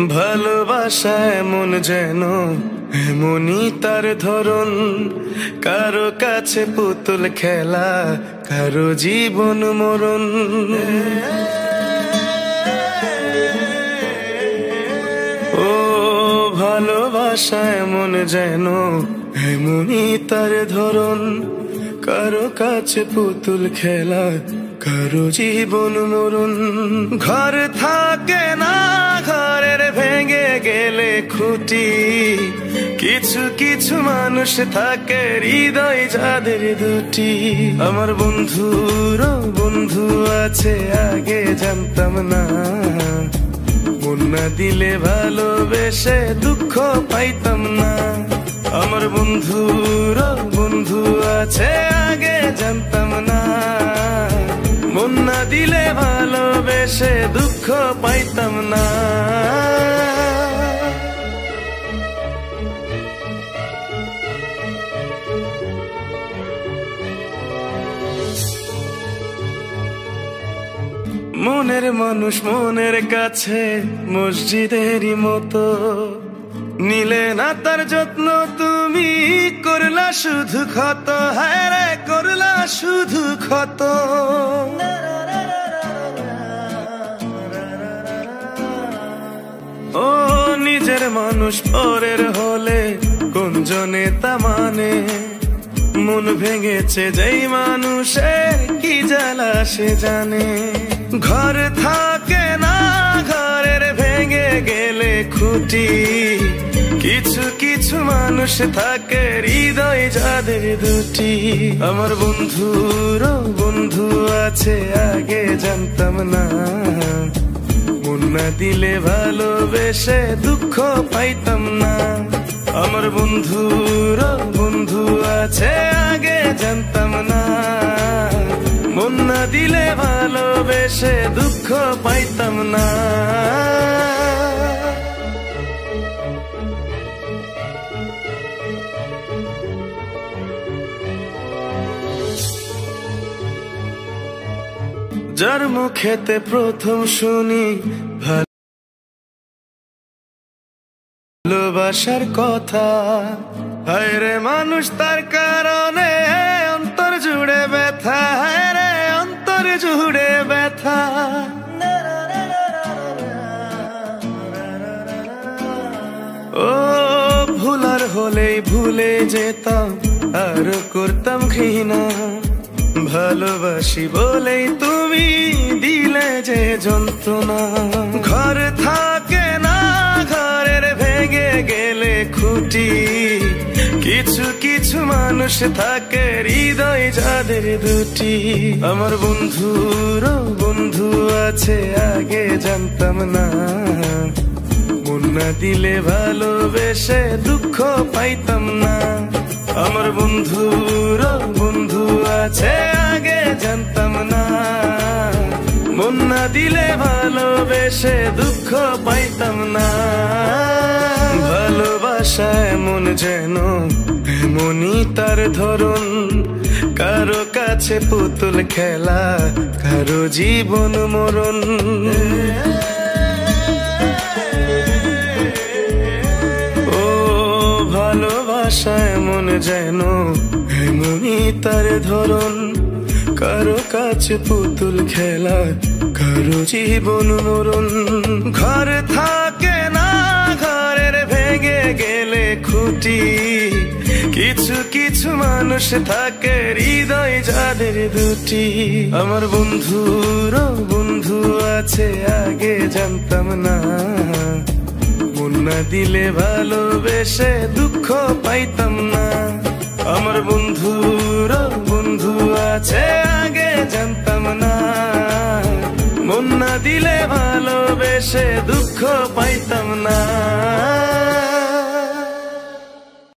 ভালোবাসা এমন যেন এমনই তার ধরন, কারো কাছে পুতুল খেলা, কারো জীবন মরণ। ও ভালোবাসা এমন যেন এমনই তার ধরন, কারো কাছে পুতুল খেলা, কারো জীবন মরণ। ঘর থাকে না, ঘরের ভেঙে গেলে খুঁটি, কিছু কিছু মানুষ থাকে হৃদয় যাদের দুটি। আমার বন্ধুরও বন্ধু আছে, আগে জানতাম না, মন না দিলে ভালোবেসে দুঃখ পাইতাম না। আমার বন্ধুরও বন্ধু আছে, আগে জানতাম না, মন না দিলে ভালোবেসে দুঃখ পাইতাম না। মনের মানুষ মনের কাছে মসজিদেরই মতো, নিলে না তার যত্ন তুমি, করলা শুধু ক্ষত, হায় রে করলা শুধু ক্ষত। ও নিজের মানুষ পরের হলে কোন জনে তা মানে, মন ভেঙেছে যেই মানুষের কি জ্বালা সে জানে। ঘর থাকে না, ঘরের ভেঙে গেলে খুঁটি, কিছু কিছু মানুষ থাকে হৃদয় যাদের দুটি। আমার বন্ধুরও বন্ধু আছে, আগে জানতাম না, মন না দিলে ভালোবেসে দুঃখ পাইতাম না। আমার বন্ধুরও বন্ধু আছে, আগে জানতাম না, মন না দিলে ভালোবেসে দুঃখ পাইতাম না। যার মুখেতে প্রথম শুনি ভালোবাসার কথা, হায় রে মানুষ তার কারণে অন্তর জুড়ে ব্যথা, হায় রে অন্তর জুড়ে ব্যথা। ও ভুলার হলেই ভুলে যেতাম, আর করতাম ঘৃণা, ভালোবাসি বলেই তুমি দিলে যে যন্ত্রণা। ঘর থাকে না, ঘরের ভেঙে গেলে খুঁটি, কিছু কিছু মানুষ থাকে হৃদয় যাদের দুটি। আমার বন্ধুরও বন্ধু আছে, আগে জানতাম না, মন না দিলে ভালোবেসে দুঃখ পাইতাম না। আমার বন্ধুরও বন্ধু আছে, আগে জানতাম না, মন না দিলে ভালোবেসে দুঃখ পাইতাম না। ভালোবাসা এমন যেন এমনই তার ধরন, কারো কাছে পুতুল খেলা, কারো জীবন মরণ। ও ভালোবাসা এমন যেন এমনই তার ধরন, কারো কাছে পুতুল খেলা, কারো জীবন মরণ। ঘর থাকে না, ঘরের ভেঙে গেলে খুঁটি, কিছু কিছু মানুষ থাকে হৃদয় যাদের দুটি। আমার বন্ধুরও বন্ধু আছে, আগে জানতাম না, মন না দিলে ভালোবেসে দুঃখ পাইতাম না। আমার বন্ধুরও বন্ধু আছে, আগে জানতাম না, মন না দিলে ভালোবেসে দুঃখ পাইতাম না।